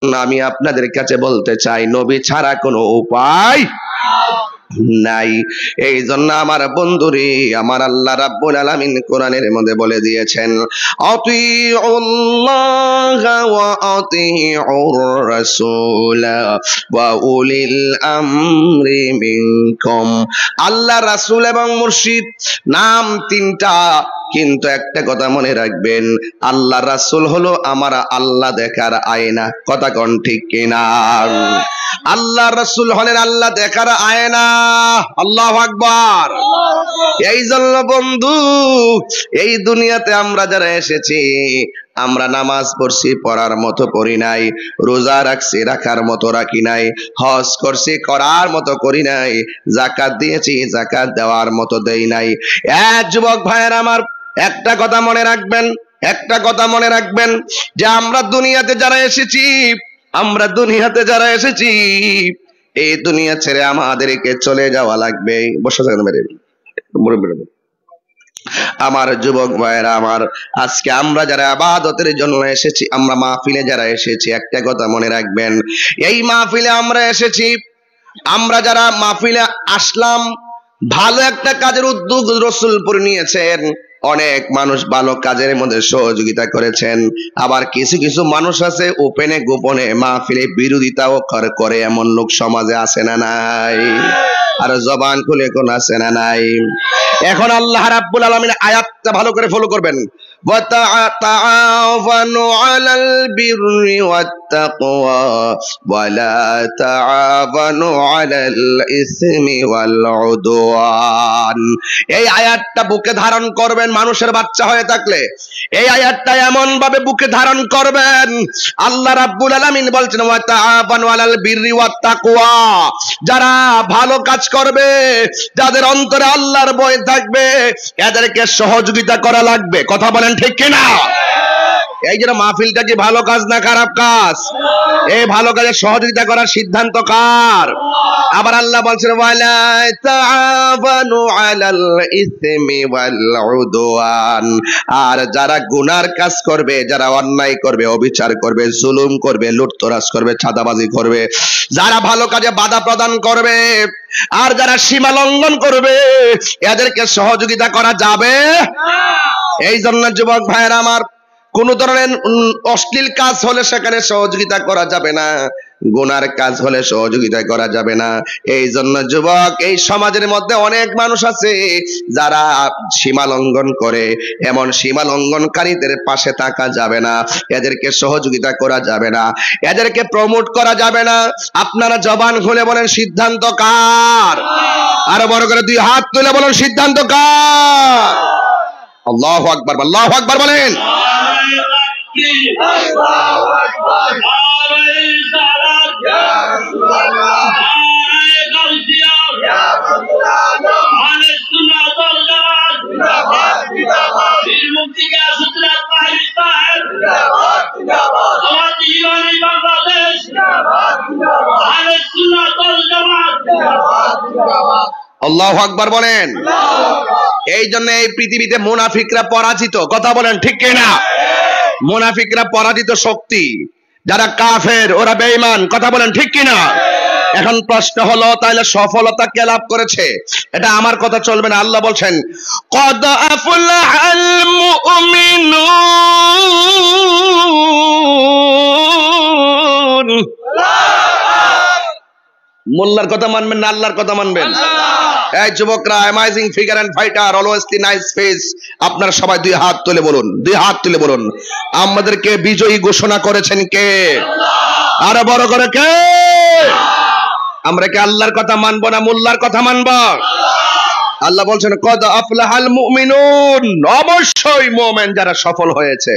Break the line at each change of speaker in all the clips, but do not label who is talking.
আমি আপনাদের কাছে বলতে চাই, নবী ছাড়া কোনো উপায় নাই। এই জন্য আমার বন্ধুরে, আমার আল্লাহ রাব্বুল আলামিন কোরআনের মধ্যে বলে দিয়েছেন, আতিউল্লাহ ওয়া আতিউর রাসূল ওয়া উলিল আমরি মিনকুম। আল্লাহ, রাসূল এবং মুর্শিদ নাম তিনটা, কিন্তু একটা কথা মনে রাখবেন, আল্লাহ রাসূল হলো আমার আল্লাহ দেখার আয়না। কথা কোন ঠিক কিনা? আল্লাহ রাসূল হলেন আল্লাহ দেখার আয়না। আল্লাহু আকবার। এই জন্য বন্ধু, এই দুনিয়াতে আমরা যারা এসেছি, আমরা নামাজ পড়ছি, পড়ার মতো পড়ি নাই, রোজা রাখছি, রাখার মতো রাখি নাই, হজ করছি, করার মতো করি নাই, যাকাত দিয়েছি, যাকাত দেওয়ার মতো দেই নাই। যুবক ভাইয়ের আমার, একটা কথা মনে রাখবেন, একটা কথা মনে রাখবেন, যে আমরা দুনিয়াতে যারা এসেছি, আমরা দুনিয়াতে যারা এসেছি, এই দুনিয়া ছেড়ে আমাদেরকে চলে যাওয়া লাগবে। বসে থাকেন মেরে আমার যুবক ভাইয়েরা আমার, আজকে আমরা যারা ইবাদতের জন্য এসেছি, আমরা মাহফিলে যারা এসেছি, একটা কথা মনে রাখবেন, এই মাহফিলে আমরা এসেছি, আমরা যারা মাহফিলে আসলাম, ভালো একটা কাজের উদ্যোগ রসুলপুর নিয়েছেন, অনেক মানুষ ভালো কাজের মধ্যে সহযোগিতা করেছেন, আবার কিছু কিছু মানুষ আছে ওপেনে গোপনে মাহফিলে বিরোধিতাও করে, এমন লোক সমাজে আছে না নাই? আর জবান খুলে কোন আছে না নাই? এখন আল্লাহ রাব্বুল আলামিন আয়াতটা ভালো করে ফলো করবেন, ওয়া তাআওয়ানু আলাল বিররি ওয়াত তাকওয়া ওয়া লা তাআওয়ানু আলাল ইসমি ওয়াল উদওয়ান। এই আয়াতটা বুকে ধারণ করবেন, মানুষের বাচ্চা হয়ে থাকলে এই আয়াতটা এমন ভাবে বুকে ধারণ করবেন, আল্লাহ রাব্বুল আলামিন বলছেন, ওয়া তাআওয়ানু আলাল বিররি ওয়াত তাকওয়া, যারা ভালো কাজ করবে, যাদের অন্তরে আল্লাহর ভয় থাকবে, এদেরকে সহযোগিতা করা লাগবে। কথা বলেন ঠিক কিনা? এই যে মাহফিলটা কি ভালো কাজ না খারাপ কাজ? এই ভালো কাজে সহযোগিতা করার সিদ্ধান্ত কার? আবার আল্লাহ বলছেন, ওয়ালা তাআওয়ানু আলাল ইসমি ওয়াল উদওয়ান, আর যারা গুনার কাজ করবে, যারা অন্যায় করবে, অবিচার করবে, জুলুম করবে, লুটতরাজ করবে, চাঁদাবাজি করবে, যারা ভালো কাজে বাধা প্রদান করবে, আর যারা সীমা লঙ্ঘন করবে, এদেরকে সহযোগিতা করা যাবে না। এই জন্য যুবক ভাইয়েরা আমার, কোন ধরনের অশ্লীল কাজ হলে সেখানে সহযোগিতা করা যাবে না, গুনার কাজ হলে সহযোগিতা করা যাবে না। এই জন্য যুবক, এই সমাজের মধ্যে অনেক মানুষ আছে যারা সীমা লঙ্ঘন করে, এমন সীমা লঙ্ঘনকারীদের পাশে থাকা যাবে না, এদেরকে সহযোগিতা করা যাবে না, এদেরকে প্রমোট করা যাবে না। আপনারা জবান খুলে বলেন, সিদ্ধান্ত কার? আরো বড় করে দুই হাত তুলে বলেন, সিদ্ধান্ত কার? আল্লাহু আকবার, আল্লাহু আকবার বলেন। আল্লাহু আকবার বলেন। এই জন্য এই পৃথিবীতে মুনাফিকরা পরাজিত। কথা বলেন ঠিক কিনা? মুনাফিকরা পরাজিত শক্তি, যারা কাফের ওরা বেঈমান। কথা বলেন ঠিক কিনা? এখন প্রশ্ন হলো, তাহলে সফলতা কে লাভ করেছে? এটা আমার কথা চলবে না। আল্লাহ বলছেন, কদ আফলাহাল মুমিনুন। মোল্লার কথা মানবেন না আল্লাহর কথা মানবেন? এই যুবকরা, amazing figure and fighter, always the nice face, আপনারা সবাই দুই হাত তুলে বলুন, দুই হাত তুলে বলুন, আমাদেরকে বিজয়ী ঘোষণা করেছেন কে? আরো বড় করে কে? আমরা কি আল্লাহর কথা মানবো না মোল্লার কথা মানবো? আল্লাহ বলছেন, কদ আফলাহাল মুমিনুন, অবশ্যই মুমিন যারা সফল হয়েছে।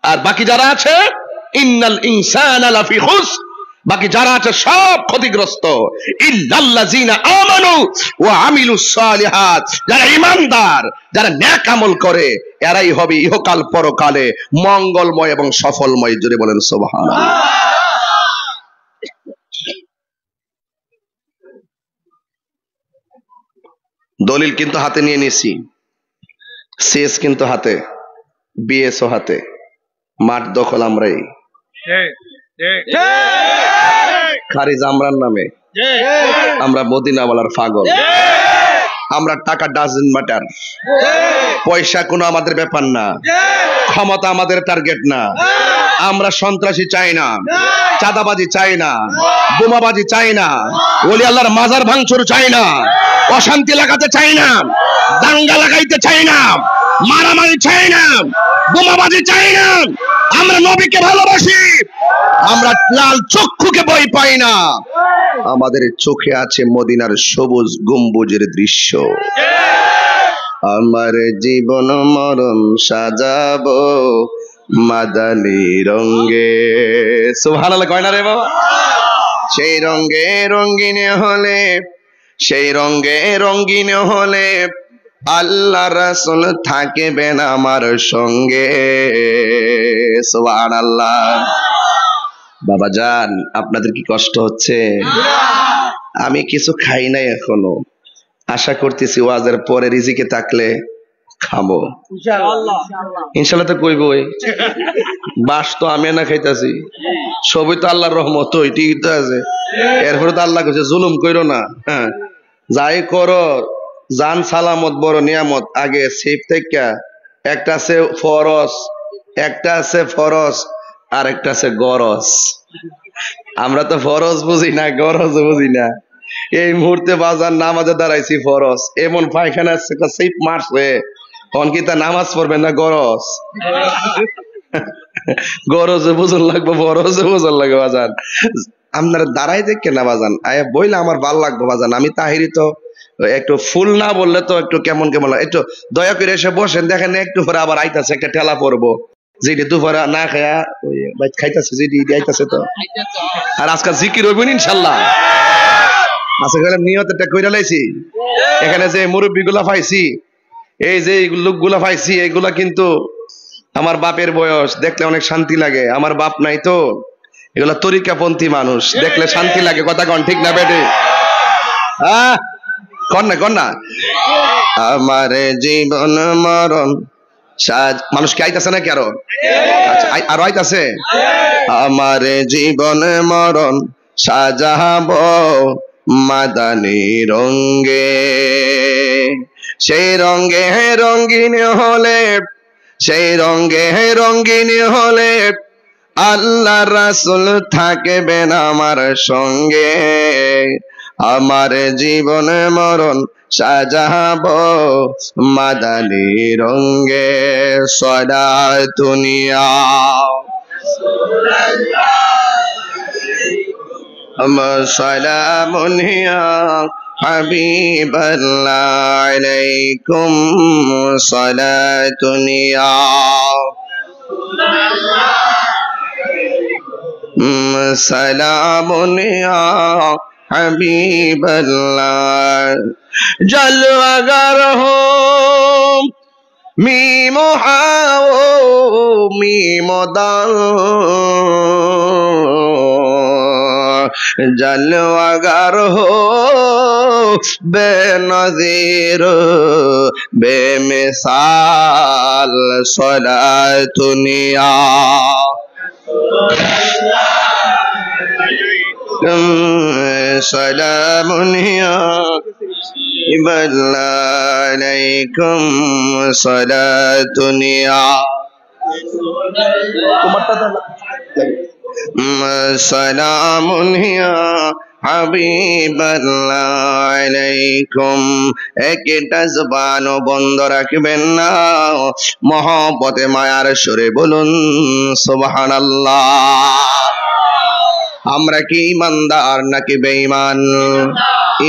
আর বাকি যারা আছে, ইন্নাল ইনসানা লাফি খুসর, বাকি যারা আছে সব ক্ষতিগ্রস্ত। ইল্লাল্লাযিনা আমানু ওয়া আমিলুস সালিহাত, যারা ঈমানদার, যারা নেক আমল করে, এরাই হবে ইহকাল পরকালে মঙ্গলময় এবং সফলময়। জোরে বলেন সুবহানাল্লাহ। দলিল কিন্তু হাতে নিয়ে নিয়েছি, সিএস কিন্তু হাতে, বিএসও হাতে, মাঠ দখল আমরাই। খারি জামরান নামে আমরা মদিনাওয়ালার পাগল। আমরা টাকা ডাজেন্ট ম্যাটার, পয়সা কোনো আমাদের ব্যাপার না, ক্ষমতা আমাদের টার্গেট না। আমরা সন্ত্রাসী চাই না, চাঁদাবাজি চাই না, বোমাবাজি চাই না, ওলি আল্লাহর মাজার ভাঙচুর চাই না, অশান্তি লাগাতে চাই না, দাঙ্গা লাগাইতে চাই না, মারামারি চাই না, বোমাবাজি চাই না। আমরা নবীকে ভালোবাসি, আমরা লাল চক্ষুকে ভয় পাই না। আমাদের চোখে আছে মদিনার সবুজ গম্বুজের দৃশ্য। আমার জীবন মরণ সাজাবো মাদানী রঙে। সুবহানাল্লাহ কয় না রে বাবা? সেই রঙে রঙিন হলে, সেই রঙে রঙিন হলে আল্লাহ রাসূল থাকবেন আমার সঙ্গে। সুবহানাল্লাহ। বাবা জান, আপনাদের কি কষ্ট হচ্ছে? আমি কিছু খাই নাই এখনো, আশা করতেছি ওয়াজের পরে রিজিকে থাকলে খাবো ইনশাআল্লাহ। তো কইবই, বাস তো আমি না খাইতাছি, সবই তো আল্লাহর রহমত, ঠিক তো আছে। এরপরে তো আল্লাহ কইছে জুলুম কইরো না। হ্যাঁ, যাই করো জান সালামত বড় নিয়ামত। আগে সেফ থেকে একটা আছে ফরজ, একটা আছে ফরজ, আর একটা আছে গরজ। আমরা তো ফরজ বুঝি না, গরজ বুঝি না। এই মুহূর্তে বাজার নামাজে দাঁড়াইছি ফরজ, এমন পায়খানা সেফ মারছে, তখন কি তা নামাজ পড়বে না গরজ? গরজে বুঝন লাগবে, ফরজে বুঝন লাগবে বাজান। আপনারা দাঁড়াই দেখে না বাজান, আয়া বইলে আমার ভাল লাগবে বাজান। আমি তাহিরি তো একটু ফুল না বললে তো একটু কেমন কেমন লাগে। একটু দয়া করে এসে বসেন, দেখেন একটু পরে আবার আইতাছে একটা ঠেলা পড়বো, যেটি দুপুরে না খায়া খাইতেছে, যেটি আইতাছে তো। আর আজকাল জিকির হইবেন ইনশাল্লাহ। আজকে গেলে নিয়তটা কইরা লাইছি। এখানে যে মুরব্বী গুলা পাইছি, এই যে লোকগুলা পাইছি, এগুলা কিন্তু আমার বাপের বয়স, দেখলে অনেক শান্তি লাগে। আমার বাপ নাই তো, এগুলা তরিকাপন্থী মানুষ, দেখলে শান্তি লাগে। কথা কন ঠিক না বেটে? কন না কন না। আমার জীবন মরণ মানুষ কি আইতাছে নাকি আরো? আচ্ছা, আরো আইতাছে। আমার জীবন মরণ সাজাবো মাদানী রঙে, সেই রঙে রঙিন হলে, সেই রঙে রঙিন হলে আল্লাহ রাসূল থাকবেন আমার সঙ্গে। আমার জীবন মরণ সাজাবো মাদানী রঙে। সলাতুনিয়া সালামুনিয়া হাবিবাল্লাহ আলাইকুম সালাতুনিয়া সালামুনিয়া হাবিবাল্লাহ। জলওয়াগার হো মিমো হাও মিমো দাও, জলওয়াগার হো বেনজির বেমিসাল সলাতুনিয়া সালামুনিয়া আলাইকুম সালাতুনিয়া। সালামুনিয়া হাবিবাল্লাহ আলাইকুম। একটা জবানও বন্ধ রাখবেন না, মহব্বতে মায়ার সুরে বলুন সুবহানাল্লাহ। আমরা কি ইমানদার নাকি বেঈমান?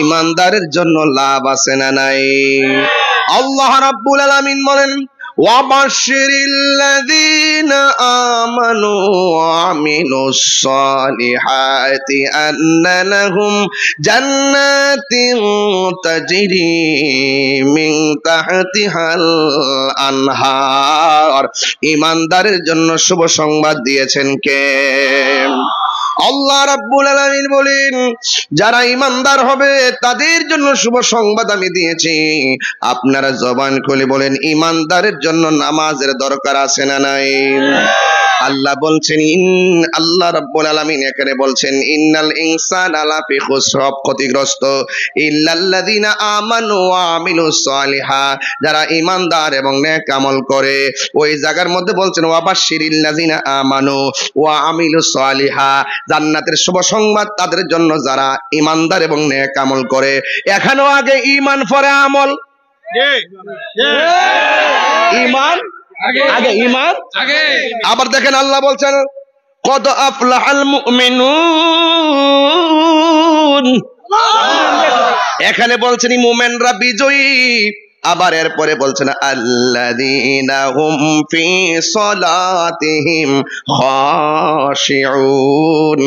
ইমানদারের জন্য লাভ আছে না নাই? আল্লাহ রাব্বুল আলামিন বলেন, ওয়াবাশশিরিল্লাযীনা আমানু ওয়া আমিলুস সালিহাতি আন্না লাহুম জান্নাতিন তাজরি মিন তাহতিহাল আনহার। ইমানদারের জন্য শুভ সংবাদ দিয়েছেন কে? আল্লাহ রাব্বুল আলামিন বলেন, যারা ঈমানদার হবে তাদের জন্য শুভ সংবাদ আমি দিয়েছি। আপনারা জবান খুলে বলেন, ঈমানদারের জন্য নামাজের দরকার আছে না নাই? আল্লাহ বলছেন, আল্লাহ রাব্বুল আলামিন এখানে বলছেন, ইন্নাল ইনসানা লাফি খুসর, ক্ষতিগ্রস্ত, ইল্লাল্লাযিনা আমানু ওয়া আমিলুস সালিহাত, যারা ঈমানদার এবং নেক আমল করে। ওই জায়গার মধ্যে বলছেন, ওয়া বাশশিরিল লাযিনা আমানু ওয়া আমিলুস সালিহাত, জান্নাতের শুভ সংবাদ তাদের জন্য যারা ঈমানদার এবং নেক আমল করে। এখানেও আগে ঈমান পরে আমল। ঈমান আগে, ঈমান আগে। আবার দেখেন আল্লাহ বলছেন, কদ আফলাহাল মুমিনুন, এখানে বলছেন মুমিনরা বিজয়ী। আবার এরপরে বলছেন, আল্লাযীনা হুম ফি সালাতিহিম খাশিউন,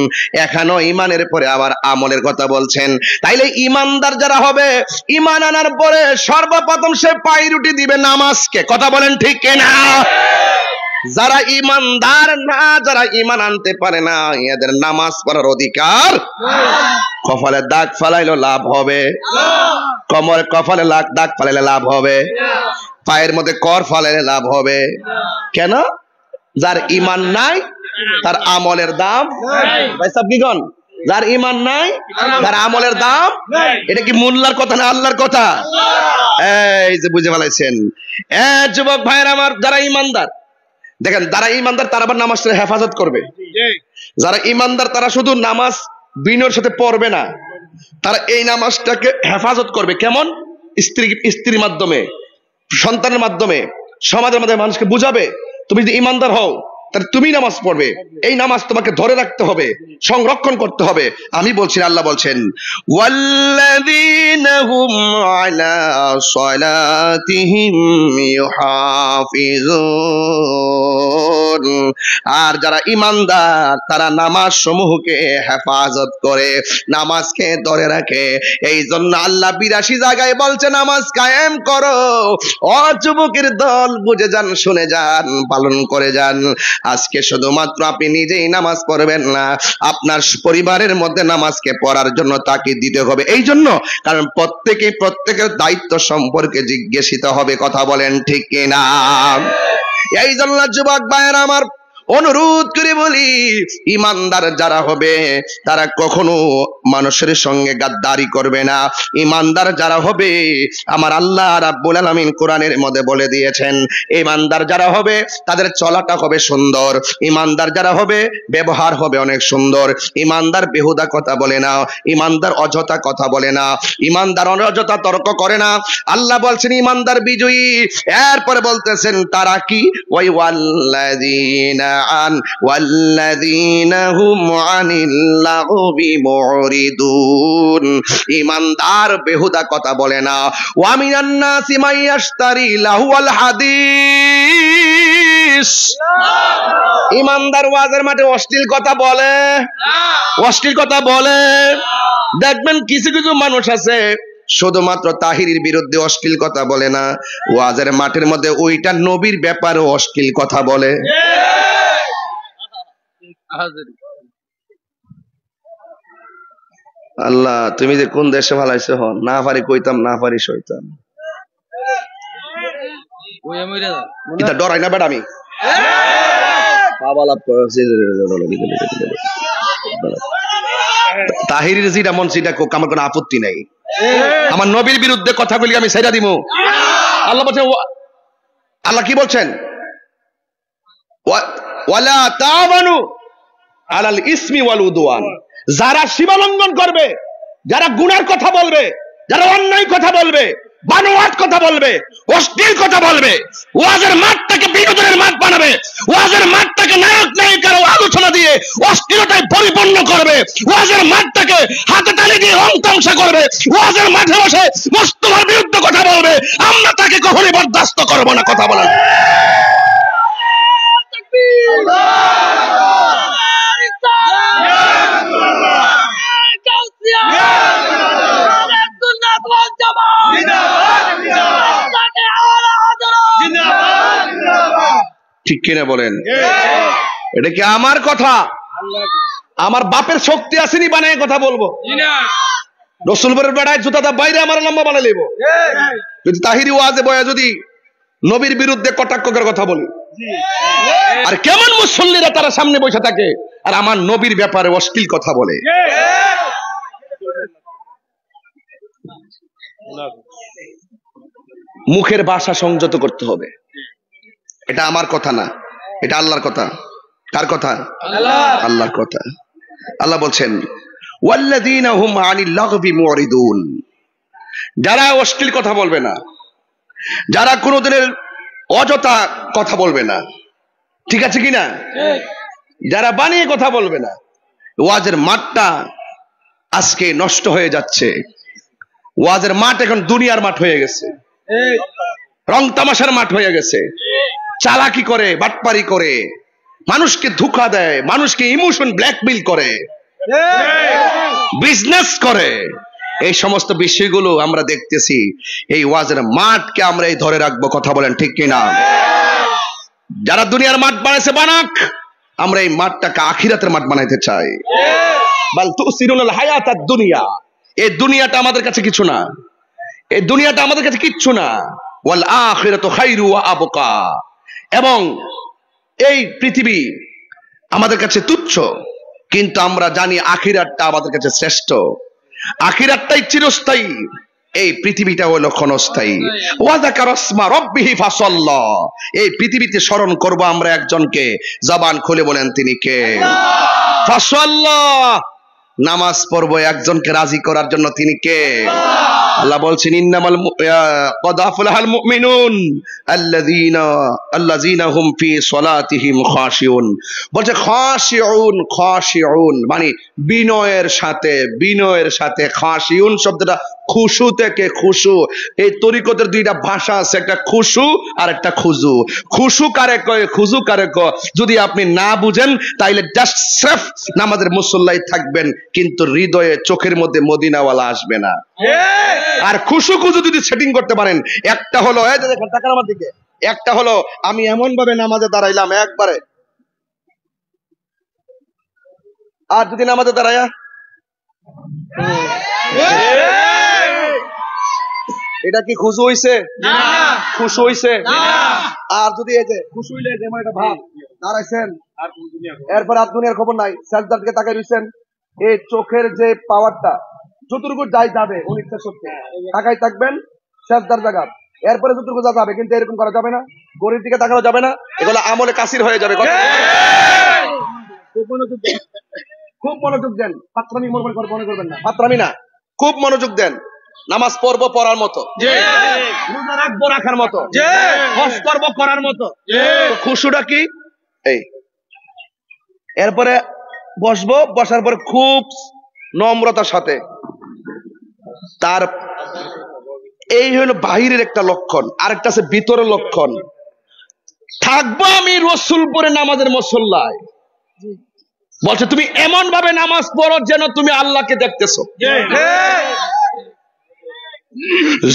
এখানেও ঈমানের পরে আবার আমলের কথা বলছেন। তাইলে ঈমানদার যারা হবে, ঈমান আনার পরে সর্বপ্রথম সে পায়রুটি দিবে নামাজকে। কথা বলেন ঠিক কিনা? যারা ঈমানদার না, যারা ঈমান আনতে পারে না, এদের নামাজ পড়ার অধিকার। কপালে দাগ ফালাইলে লাভ হবে? কোমরে কপালে দাগ ফালাইলে লাভ হবে? পায়ের মধ্যে কর ফালাইলে লাভ হবে? কেন? যার ঈমান নাই তার আমলের দাম ভাই সব কি গন? যার ঈমান নাই তার আমলের দাম। এটা কি মোল্লার কথা না আল্লাহর কথা? এই যে বুঝে ফেলাইছেন। যুবক ভাইয়ের আমার, যারা ঈমানদার, দেখেন যারা ঈমানদার তারা আবার নামাজের হেফাজত করবে। যারা ঈমানদার তারা শুধু নামাজ বিনয়ের সাথে পড়বে না, তারা এই নামাজটাকে হেফাজত করবে। কেমন? স্ত্রীর মাধ্যমে, সন্তানের মাধ্যমে, সমাজের মাধ্যমে মানুষকে বুঝাবে। তুমি যদি ঈমানদার হও তাহলে তুমি নামাজ পড়বে, এই নামাজ তোমাকে ধরে রাখতে হবে, সংরক্ষণ করতে হবে। আমি বলছি, আল্লাহ বলছেন, ওয়াল্লাযীনা হুম আলা সালাতিহিম ইউহাফিজুন, আর যারা ঈমানদার তারা নামাজ সমূহকে হেফাজত করে, নামাজকে ধরে রাখে। এই জন্য আল্লাহ 82 জায়গায় বলছে, নামাজ কায়েম করো। ও যুবকের দল, বুঝে যান, শুনে যান, পালন করে যান। আজকে শুধুমাত্র আপনি নিজেই নামাজ পড়বেন না, আপনার পরিবারের মধ্যে নামাজকে পড়ার জন্য তাকে দিতে হবে। এই জন্য, কারণ প্রত্যেকের দায়িত্ব সম্পর্কে জিজ্ঞাসিত হবে। কথা বলেন ঠিক কিনা? এই জন্য যুবক ভাইয়েরা আমার, অনুরোধ করে বলি, ঈমানদার যারা হবে তারা কখনো মানুষের সঙ্গে গাদ্দারি করবে না। ঈমানদার যারা হবে, আমার আল্লাহ রাব্বুল আলামিন কোরআনের মধ্যে বলে দিয়েছেন, ঈমানদার যারা হবে তাদের চলাটা হবে সুন্দর। ঈমানদার যারা হবে ব্যবহার হবে অনেক সুন্দর। ঈমানদার বেহুদা কথা বলে না, ঈমানদার অযথা কথা বলে না, ঈমানদার অযথা তর্ক করে না। আল্লাহ বলছেন ঈমানদার বিজয়ী। এরপরে বলতেছেন তারা কি? ওই ওয়াল্লাযীনা হুম আনিল লাগবি মুরিদুন, ঈমানদার বেহুদা কথা বলে না। ওয়া মিনান নাসি মান ইয়াশতারি লাহুল হাদিস, ঈমানদার ওয়াজের মাঠে অশ্লীল কথা বলে না, অশ্লীল কথা বলে। দেখবেন কিছু কিছু মানুষ আছে শুধুমাত্র তাহিরির বিরুদ্ধে অশ্লীল কথা বলে না, ওয়াজের মাঠের মধ্যে ওইটা নবীর ব্যাপারে অশ্লীল কথা বলে। আল্লাহ, তুমি যে কোন দেশে ভালাইছো, না পারি কইতাম, না পারি সইতাম। এটা ডরাই না বেটা, আমি তাহিরির যেটা মন সেটা আমার কোনো আপত্তি নাই। আমার নবীর বিরুদ্ধে কথাগুলি আমি ছেড়ে দিব। আল্লাহ বলছেন, আল্লাহ কি বলছেন? ওয়ালা তাআওয়ানু আলাল ইসমি ওয়াল উদওয়ান, যারা সীমা লঙ্ঘন করবে, যারা গুনার কথা বলবে, যারা অন্যায় কথা বলবে, বানোয়াট কথা বলবে, অশ্লীল কথা বলবে, ওয়াজের মাঠটাকে বিনোদনের মাঠ বানাবে, ওয়াজের মাঠটাকে নায়ক নায়িকার আলোচনা দিয়ে অশ্লীলতায় পরিপূর্ণ করবে, ওয়াজের মাঠটাকে হাতে তালি দিয়ে রং তামসা করবে, ওয়াজের মাঠে বসে মুস্তাফার বিরুদ্ধে কথা বলবে, আমরা তাকে কখনোই বরদাস্ত করব না। কথা বলেন। ঠিক কিনা বলেন? এটা কি আমার কথা? আমার বাপের শক্তি আসেনি বানায় কথা বলবো? রসুলপুরের বেড়ায় জুতাটা বাইরে আমার লম্বা বানাই লেব। যদি তাহিরি ওয়াজে বয়া যদি নবীর বিরুদ্ধে কটাক্ষ করে কথা বলি, আর কেমন মুসল্লিরা তারা সামনে বসে থাকে আর আমার নবীর ব্যাপারে অশ্লীল কথা বলে। মুখের ভাষা সংযত করতে হবে। এটা আমার কথা না, এটা আল্লাহর কথা। কার কথা? আল্লাহর কথা। আল্লাহ বলছেন ওয়াল্লাযীনা হুম আনিল লাগবি মুরিদুন, যারা অশ্লীল কথা বলবে না, যারা কোনোদিনের অযথা কথা বলবে না, ঠিক আছে কিনা, যারা বানিয়ে কথা বলবে না। ওয়াজের মাঠটা আজকে নষ্ট হয়ে যাচ্ছে। ওয়াজের মাঠ এখন দুনিয়ার মাঠ হয়ে গেছে, রং তামাশার মাঠ হয়ে গেছে। চালাকি করে, বাটপারি করে, মানুষকে ধোঁকা দেয়, মানুষকে ইমোশন ব্ল্যাকমেইল করে, বিজনেস করে। এই সমস্ত বিষয়গুলো আমরা দেখতেছি। এই ওয়াজের মাঠকে আমরা এই ধরে রাখবো, কথা বলেন ঠিক কিনা? যারা দুনিয়ার মাঠ বানাইছে বানাক, আমরা এই মাঠটাকে আখিরাতের মাঠ বানাইতে চাই। বাল তুসিরুনাল হায়াতাদ দুনিয়া, এই দুনিয়াটা আমাদের কাছে কিছু না, এই দুনিয়াটা আমাদের কাছে কিচ্ছু না। ওয়াল আখিরাতু খায়রু ওয়া আবকা, এবং এই পৃথিবী আমাদের কাছে তুচ্ছ, কিন্তু আমরা জানি আখিরাতটা আমাদের কাছে শ্রেষ্ঠ। আখিরাতটাই চিরস্থায়ী, এই পৃথিবীটা হলো ক্ষণস্থায়ী। ওয়া যাকারা ইসমা রাব্বিহি ফাসাল্লা, এই পৃথিবীতে স্মরণ করব আমরা একজনকে, জবান খুলে বলেন তিনি কে? ফাসাল্লা, নামাজ পড়বো একজনকে রাজি করার জন্য, তিনি কে? আল্লাহ বলছেন ইন্নামাল ক্বাদ আফলাহাল মুমিনুন আল্লাযীনা হুম ফি সলাতিহিম খাশিউন। বলছে খাশিউন, খাশিউন মানে বিনয়ের সাথে, বিনয়ের সাথে। খাশিউন শব্দটা খুশু থেকে, খুশু। এই তরিকতের দুইটা ভাষা আছে, একটা খুশু আর একটা খুজু। খুশু কারে কয়, খুজু কারে কয়, যদি আপনি না বুঝেন তাইলে জাস্ট স্রেফ নামাজের মুসল্লাই থাকবেন, কিন্তু হৃদয়ে চোখের মধ্যে মদিনাওয়ালা আসবে না। আর খুশু খুজু যদি সেটিং করতে পারেন, একটা হলো এই যে দেখেন তাকান আমার দিকে, একটা হলো আমি এমন ভাবে নামাজে দাঁড়াইলাম একবারে, আর যদি নামাজে দাঁড়ায়া এটা কি খুশু হইছে? না। খুশু হইছে? না। আর যদি এই যে খুশু হইলে যেমন এটা ভাব দাঁড়াইছেন, এরপর আর দুনিয়ার খবর নাই, সাজদার দিকে তাকাই রইছেন, এই চোখের যে পাওয়ারটা যতটুকু যাই যাবে অনিচ্ছা সত্যি তাকাই থাকবেন সাজদার জায়গা, এরপরে যতটুকু যা যাবে, কিন্তু এরকম করা যাবে না, গরির দিকে তাকানো যাবে না, এগুলো আমলে কাসির হয়ে যাবে। খুব মনোযোগ দেন, খুব মনোযোগ দেন, ফাতরামি মনে করবেন না, ফাতরামি না, খুব মনোযোগ দেন। নামাজ পড়বো পড়ার মতো, রোজা রাখবো রাখার মতো, হজ করবো করার মতো। খুশুটা কি? এই এরপরে বসবো, বসার পরে খুব নম্রতার সাথে, তার এই হলো বাহিরের একটা লক্ষণ, আরেকটা আছে ভিতরের লক্ষণ। থাকবো আমি রসুলপুরে নামাজের মুসল্লায়, বলছে তুমি এমন ভাবে নামাজ পড়ো যেন তুমি আল্লাহকে দেখতেছো।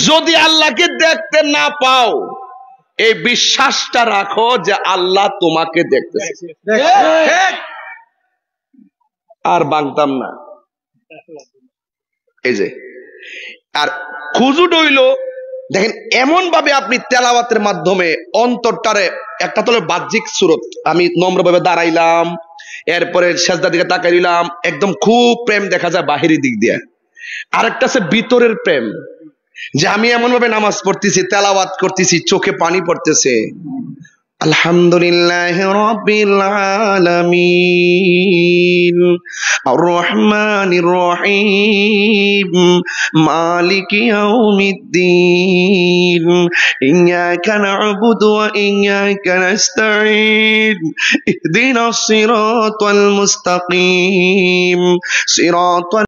যদি আল্লাহকে দেখতে না পাও, এই বিশ্বাসটা রাখো যে আল্লাহ তোমাকে দেখতেছে। আর বাংতাম না এই যে। আর খুজুট হইল দেখেন এমন ভাবে আপনি তেলাওয়াতের মাধ্যমে অন্তরটারে, একটা তো বাহ্যিক সুরত, আমি নম্রভাবে দাঁড়াইলাম, এরপরে সেজদার দিকে তাকাই দিলাম, একদম খুব প্রেম দেখা যায় বাহিরের দিক দিয়ে। আরেকটা আছে ভিতরের প্রেম, যে আমি এমন ভাবে নামাজ পড়তেছি, তেলাওয়াত করতেছি, চোখে পানি পড়তেছে, আলহামদুলিল্লাহি রাব্বিল আলামিন আর রহমানির রহিম মালিকি ইয়াউমিদ্দিন ইয়্যাকা না'বুদু ওয়া ইয়্যাকা নাস্তাঈন ইহদিনাস সিরাতাল মুস্তাকিম সিরাতাল